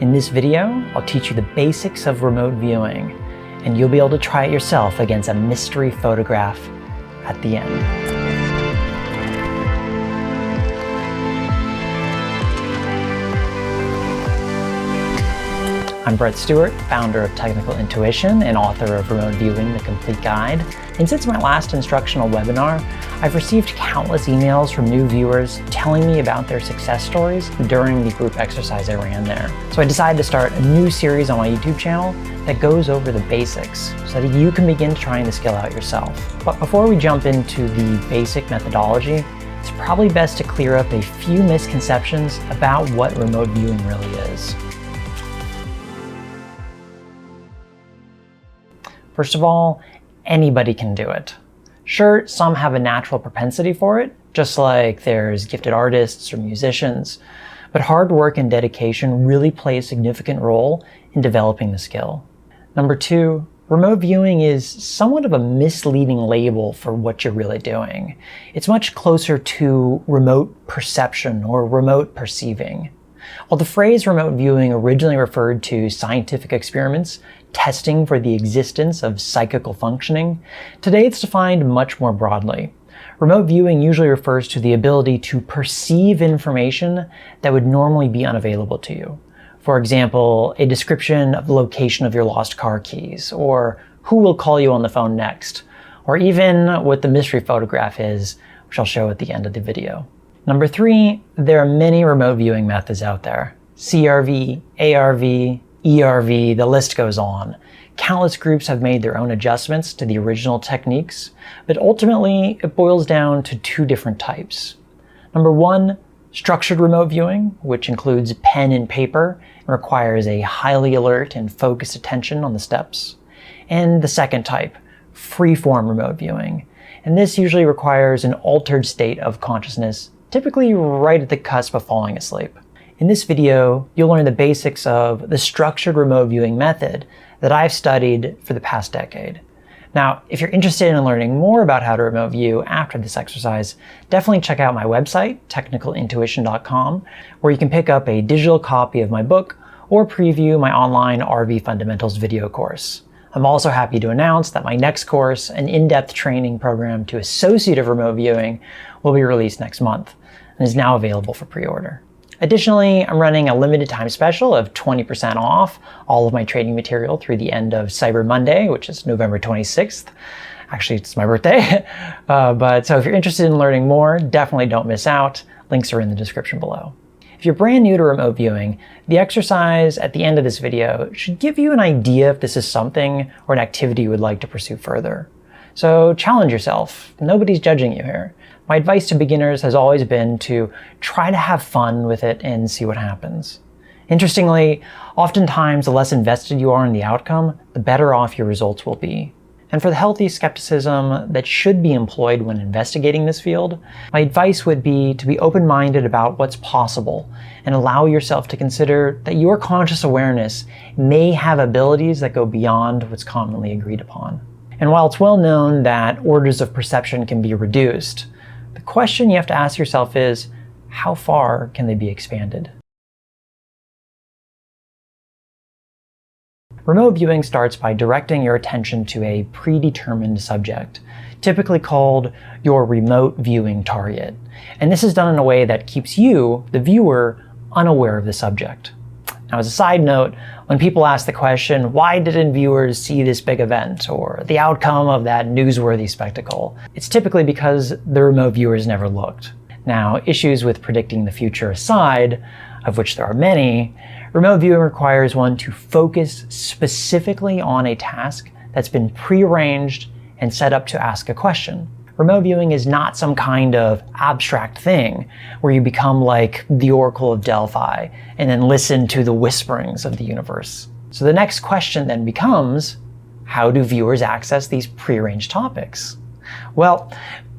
In this video, I'll teach you the basics of remote viewing, and you'll be able to try it yourself against a mystery photograph at the end. I'm Brett Stuart, founder of Technical Intuition and author of Remote Viewing, the Complete Guide. And since my last instructional webinar, I've received countless emails from new viewers telling me about their success stories during the group exercise I ran there. So I decided to start a new series on my YouTube channel that goes over the basics so that you can begin trying the skill out yourself. But before we jump into the basic methodology, it's probably best to clear up a few misconceptions about what remote viewing really is. First of all, anybody can do it. Sure, some have a natural propensity for it, just like there's gifted artists or musicians, but hard work and dedication really play a significant role in developing the skill. Number two, remote viewing is somewhat of a misleading label for what you're really doing. It's much closer to remote perception or remote perceiving. While the phrase remote viewing originally referred to scientific experiments testing for the existence of psychical functioning, today it's defined much more broadly. Remote viewing usually refers to the ability to perceive information that would normally be unavailable to you. For example, a description of the location of your lost car keys, or who will call you on the phone next, or even what the mystery photograph is, which I'll show at the end of the video. Number three, there are many remote viewing methods out there. CRV, ARV, ERV, the list goes on. Countless groups have made their own adjustments to the original techniques, but ultimately it boils down to two different types. Number one, structured remote viewing, which includes pen and paper and requires a highly alert and focused attention on the steps. And the second type, free-form remote viewing. And this usually requires an altered state of consciousness, typically right at the cusp of falling asleep. In this video, you'll learn the basics of the structured remote viewing method that I've studied for the past decade. Now, if you're interested in learning more about how to remote view after this exercise, definitely check out my website, technicalintuition.com, where you can pick up a digital copy of my book or preview my online RV Fundamentals video course. I'm also happy to announce that my next course, an in-depth training program to associative remote viewing, will be released next month and is now available for pre-order. Additionally, I'm running a limited time special of 20% off all of my training material through the end of Cyber Monday, which is November 26th. Actually, it's my birthday. So if you're interested in learning more, definitely don't miss out. Links are in the description below. If you're brand new to remote viewing, the exercise at the end of this video should give you an idea if this is something or an activity you would like to pursue further. So challenge yourself. Nobody's judging you here. My advice to beginners has always been to try to have fun with it and see what happens. Interestingly, oftentimes the less invested you are in the outcome, the better off your results will be. And for the healthy skepticism that should be employed when investigating this field, my advice would be to be open-minded about what's possible and allow yourself to consider that your conscious awareness may have abilities that go beyond what's commonly agreed upon. And while it's well known that orders of perception can be reduced, the question you have to ask yourself is, how far can they be expanded? Remote viewing starts by directing your attention to a predetermined subject, typically called your remote viewing target. And this is done in a way that keeps you, the viewer, unaware of the subject. Now, as a side note, when people ask the question, why didn't viewers see this big event or the outcome of that newsworthy spectacle? It's typically because the remote viewers never looked. Now, issues with predicting the future aside, of which there are many, remote viewing requires one to focus specifically on a task that's been prearranged and set up to ask a question. Remote viewing is not some kind of abstract thing where you become like the Oracle of Delphi and then listen to the whisperings of the universe. So the next question then becomes, how do viewers access these prearranged topics? Well,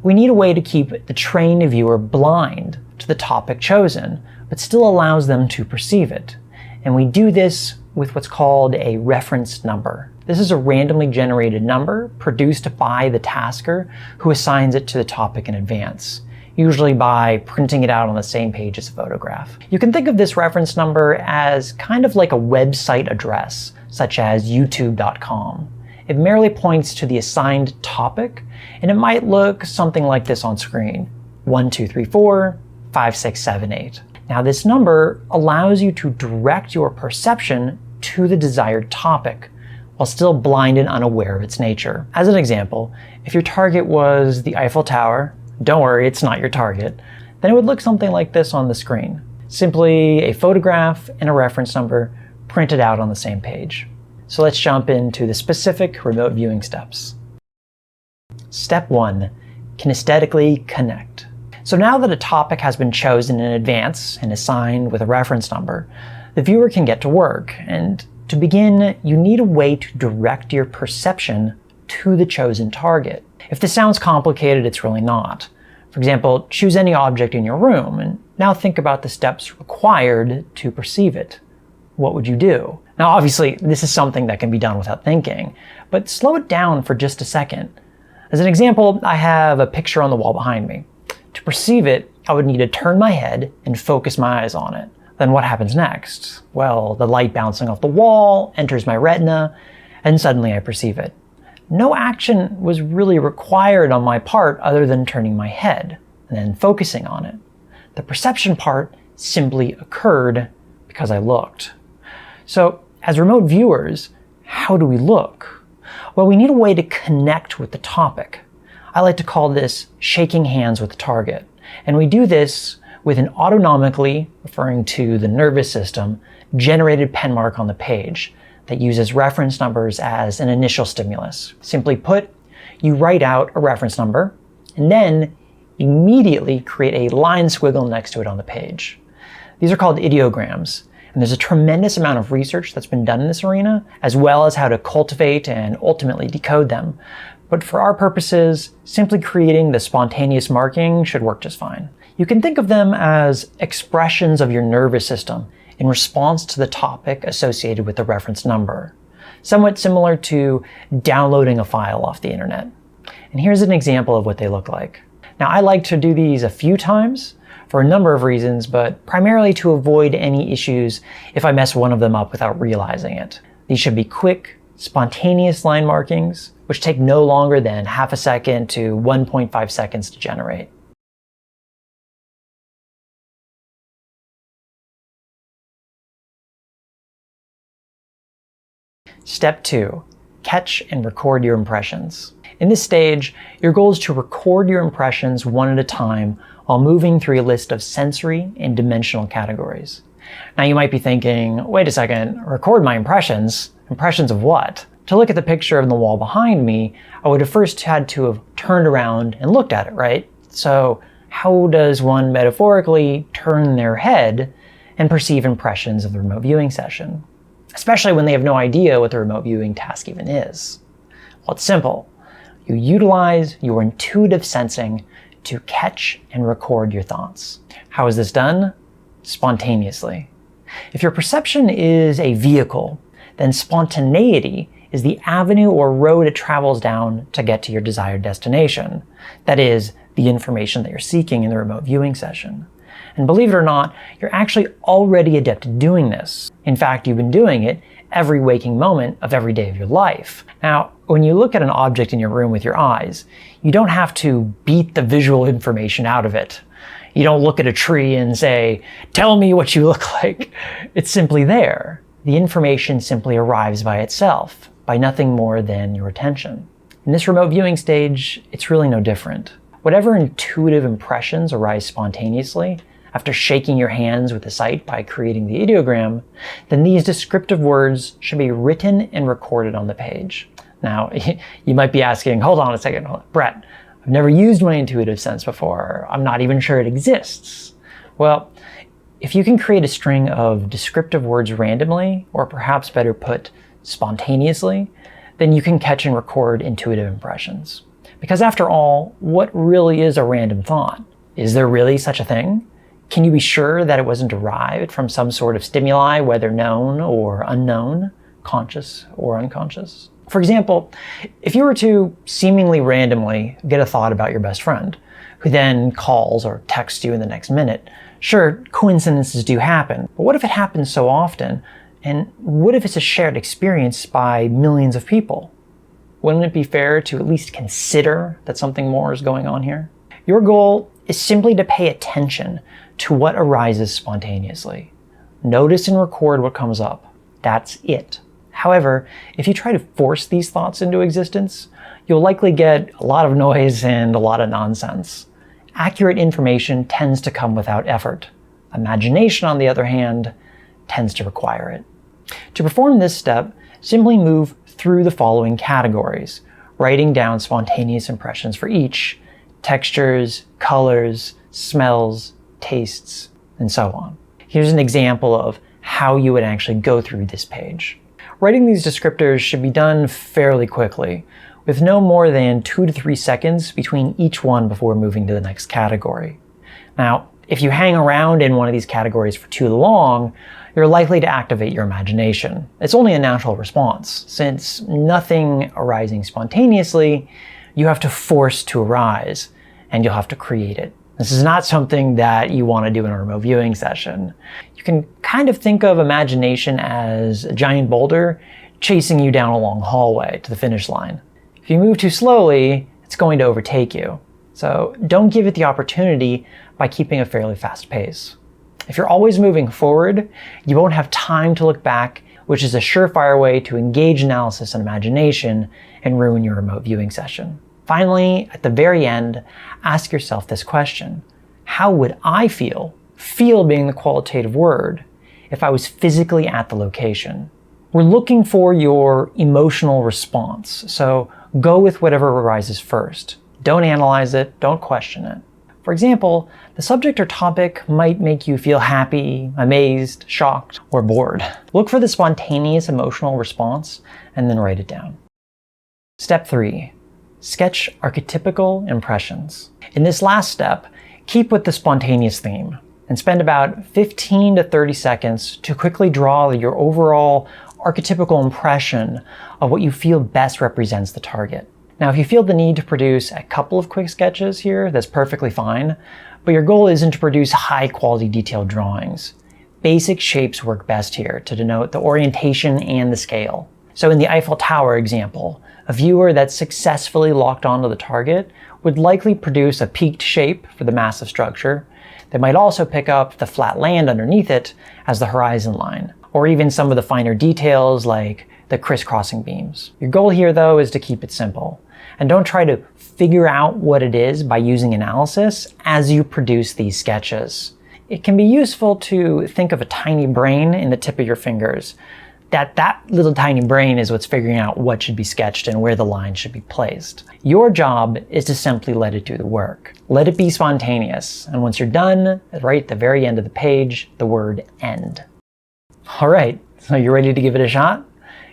we need a way to keep the trained viewer blind to the topic chosen, but still allows them to perceive it. And we do this with what's called a reference number. This is a randomly generated number produced by the tasker who assigns it to the topic in advance. usually by printing it out on the same page as a photograph. You can think of this reference number as kind of like a website address, such as youtube.com. It merely points to the assigned topic, and it might look something like this on screen: 1, 2, 3, 4, 5, 6, 7, 8. Now this number allows you to direct your perception to the desired topic, while still blind and unaware of its nature. As an example, if your target was the Eiffel Tower, don't worry, it's not your target, then it would look something like this on the screen. Simply a photograph and a reference number printed out on the same page. So let's jump into the specific remote viewing steps. Step 1, kinesthetically connect. So now that a topic has been chosen in advance and assigned with a reference number, the viewer can get to work. And to begin, you need a way to direct your perception to the chosen target. If this sounds complicated, it's really not. For example, choose any object in your room and now think about the steps required to perceive it. What would you do? Now obviously, this is something that can be done without thinking, but slow it down for just a second. As an example, I have a picture on the wall behind me. To perceive it, I would need to turn my head and focus my eyes on it. Then what happens next? Well, the light bouncing off the wall enters my retina, and suddenly I perceive it. No action was really required on my part other than turning my head and then focusing on it. The perception part simply occurred because I looked. So, as remote viewers, how do we look? Well, we need a way to connect with the topic. I like to call this shaking hands with the target. And we do this with an autonomically, referring to the nervous system, generated pen mark on the page that uses reference numbers as an initial stimulus. Simply put, you write out a reference number and then immediately create a line squiggle next to it on the page. These are called ideograms, and there's a tremendous amount of research that's been done in this arena, as well as how to cultivate and ultimately decode them. But for our purposes, simply creating the spontaneous marking should work just fine. You can think of them as expressions of your nervous system in response to the topic associated with the reference number, somewhat similar to downloading a file off the internet. And here's an example of what they look like. Now, I like to do these a few times for a number of reasons, but primarily to avoid any issues if I mess one of them up without realizing it. These should be quick, spontaneous line markings, which take no longer than half a second to 1.5 seconds to generate. Step 2, catch and record your impressions. In this stage, your goal is to record your impressions one at a time while moving through a list of sensory and dimensional categories. Now you might be thinking, wait a second, record my impressions? Impressions of what? To look at the picture on the wall behind me, I would have first had to have turned around and looked at it, right? So how does one metaphorically turn their head and perceive impressions of the remote viewing session? Especially when they have no idea what the remote viewing task even is. Well, it's simple. You utilize your intuitive sensing to catch and record your thoughts. How is this done? Spontaneously. If your perception is a vehicle, then spontaneity is the avenue or road it travels down to get to your desired destination. That is, the information that you're seeking in the remote viewing session. And believe it or not, you're actually already adept at doing this. In fact, you've been doing it every waking moment of every day of your life. Now, when you look at an object in your room with your eyes, you don't have to beat the visual information out of it. You don't look at a tree and say, tell me what you look like. It's simply there. The information simply arrives by itself, by nothing more than your attention. In this remote viewing stage, it's really no different. Whatever intuitive impressions arise spontaneously, after shaking your hands with the sight by creating the ideogram, then these descriptive words should be written and recorded on the page. Now, you might be asking, hold on a second, Brett, I've never used my intuitive sense before. I'm not even sure it exists. Well, if you can create a string of descriptive words randomly, or perhaps better put, spontaneously, then you can catch and record intuitive impressions. Because after all, what really is a random thought? Is there really such a thing? Can you be sure that it wasn't derived from some sort of stimuli, whether known or unknown, conscious or unconscious? For example, if you were to seemingly randomly get a thought about your best friend, who then calls or texts you in the next minute. Sure, coincidences do happen, but what if it happens so often? And what if it's a shared experience by millions of people? Wouldn't it be fair to at least consider that something more is going on here? Your goal is simply to pay attention to what arises spontaneously. Notice and record what comes up. That's it. However, if you try to force these thoughts into existence, you'll likely get a lot of noise and a lot of nonsense. Accurate information tends to come without effort. Imagination, on the other hand, tends to require it. To perform this step, simply move through the following categories, writing down spontaneous impressions for each: textures, colors, smells, tastes, and so on. Here's an example of how you would actually go through this page. Writing these descriptors should be done fairly quickly, with no more than 2 to 3 seconds between each one before moving to the next category. Now, if you hang around in one of these categories for too long, you're likely to activate your imagination. It's only a natural response. Since nothing arising spontaneously, you have to force to arise, and you'll have to create it. This is not something that you want to do in a remote viewing session. You can kind of think of imagination as a giant boulder chasing you down a long hallway to the finish line. If you move too slowly, it's going to overtake you. So don't give it the opportunity by keeping a fairly fast pace. If you're always moving forward, you won't have time to look back, which is a surefire way to engage analysis and imagination and ruin your remote viewing session. Finally, at the very end, ask yourself this question: how would I feel, feel being the qualitative word, if I was physically at the location? We're looking for your emotional response, so go with whatever arises first. Don't analyze it, don't question it. For example, the subject or topic might make you feel happy, amazed, shocked, or bored. Look for the spontaneous emotional response and then write it down. Step 3. Sketch archetypical impressions. In this last step, keep with the spontaneous theme and spend about 15 to 30 seconds to quickly draw your overall archetypical impression of what you feel best represents the target. Now, if you feel the need to produce a couple of quick sketches here, that's perfectly fine, but your goal isn't to produce high-quality detailed drawings. Basic shapes work best here to denote the orientation and the scale. So in the Eiffel Tower example, a viewer that's successfully locked onto the target would likely produce a peaked shape for the massive structure. They might also pick up the flat land underneath it as the horizon line, or even some of the finer details like the crisscrossing beams. Your goal here, though, is to keep it simple. And don't try to figure out what it is by using analysis as you produce these sketches. It can be useful to think of a tiny brain in the tip of your fingers. That little tiny brain is what's figuring out what should be sketched and where the line should be placed. Your job is to simply let it do the work. Let it be spontaneous. And once you're done, right at the very end of the page, the word end. All right, so you ready to give it a shot?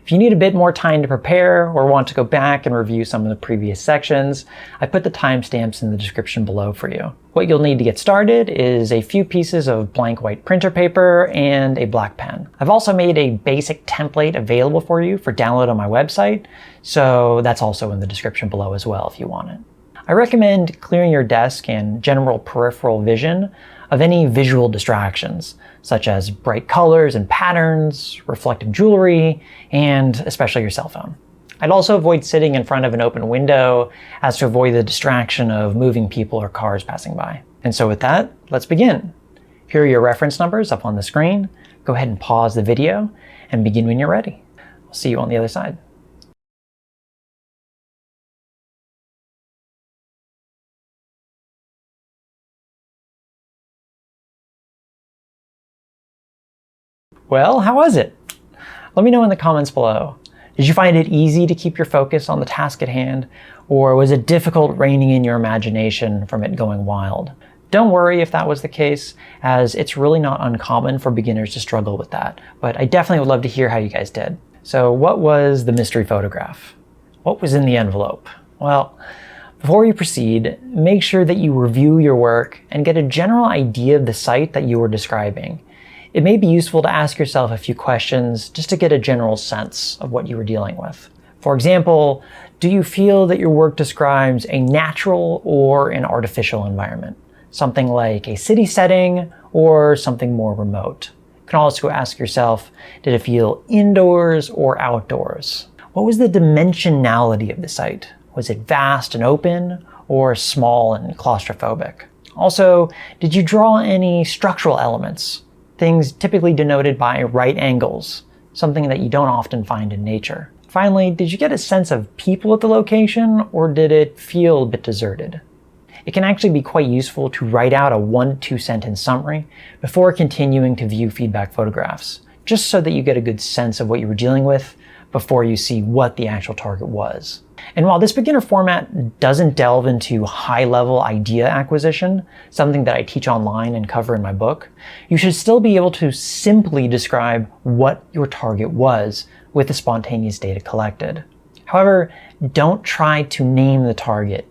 If you need a bit more time to prepare or want to go back and review some of the previous sections, I put the timestamps in the description below for you. What you'll need to get started is a few pieces of blank white printer paper and a black pen. I've also made a basic template available for you for download on my website, so that's also in the description below as well if you want it. I recommend clearing your desk and general peripheral vision of any visual distractions, such as bright colors and patterns, reflective jewelry, and especially your cell phone. I'd also avoid sitting in front of an open window as to avoid the distraction of moving people or cars passing by. And so with that, let's begin. Here are your reference numbers up on the screen. Go ahead and pause the video and begin when you're ready. I'll see you on the other side. Well, how was it? Let me know in the comments below. Did you find it easy to keep your focus on the task at hand, or was it difficult reining in your imagination from it going wild? Don't worry if that was the case, as it's really not uncommon for beginners to struggle with that, but I definitely would love to hear how you guys did. So what was the mystery photograph? What was in the envelope? Well, before you proceed, make sure that you review your work and get a general idea of the site that you were describing. It may be useful to ask yourself a few questions just to get a general sense of what you were dealing with. For example, do you feel that your work describes a natural or an artificial environment? Something like a city setting or something more remote. You can also ask yourself, did it feel indoors or outdoors? What was the dimensionality of the site? Was it vast and open or small and claustrophobic? Also, did you draw any structural elements? Things typically denoted by right angles, something that you don't often find in nature. Finally, did you get a sense of people at the location, or did it feel a bit deserted? It can actually be quite useful to write out a 1 to 2 sentence summary before continuing to view feedback photographs, just so that you get a good sense of what you were dealing with before you see what the actual target was. And while this beginner format doesn't delve into high-level idea acquisition, something that I teach online and cover in my book, you should still be able to simply describe what your target was with the spontaneous data collected. However, don't try to name the target.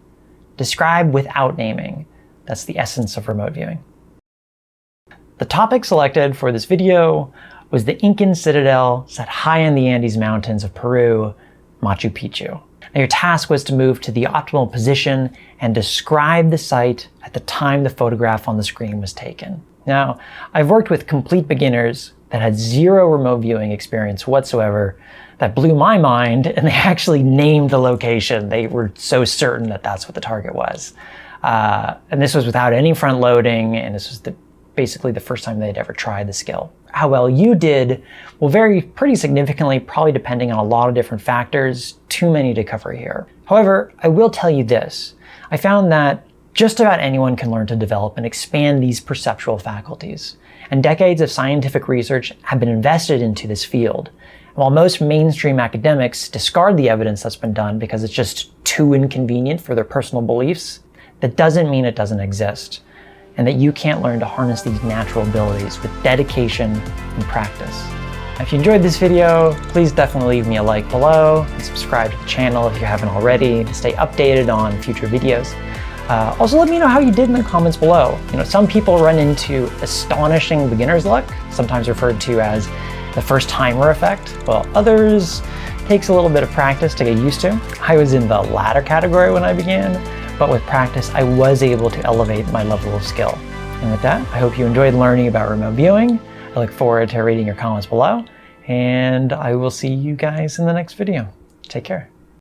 Describe without naming. That's the essence of remote viewing. The topic selected for this video was the Incan citadel set high in the Andes Mountains of Peru, Machu Picchu. Now, your task was to move to the optimal position and describe the site at the time the photograph on the screen was taken. Now, I've worked with complete beginners that had zero remote viewing experience whatsoever that blew my mind, and they actually named the location. They were so certain that that's what the target was. And this was without any front loading, and this was basically the first time they'd ever tried the skill. How well you did will vary pretty significantly, probably depending on a lot of different factors, too many to cover here. However, I will tell you this. I found that just about anyone can learn to develop and expand these perceptual faculties. And decades of scientific research have been invested into this field. And while most mainstream academics discard the evidence that's been done because it's just too inconvenient for their personal beliefs, that doesn't mean it doesn't exist, and that you can't learn to harness these natural abilities with dedication and practice. If you enjoyed this video, please definitely leave me a like below and subscribe to the channel if you haven't already to stay updated on future videos. Also, let me know how you did in the comments below. Some people run into astonishing beginner's luck, sometimes referred to as the first timer effect, while others takes a little bit of practice to get used to. I was in the latter category when I began, but with practice, I was able to elevate my level of skill. And with that, I hope you enjoyed learning about remote viewing. I look forward to reading your comments below, and I will see you guys in the next video. Take care.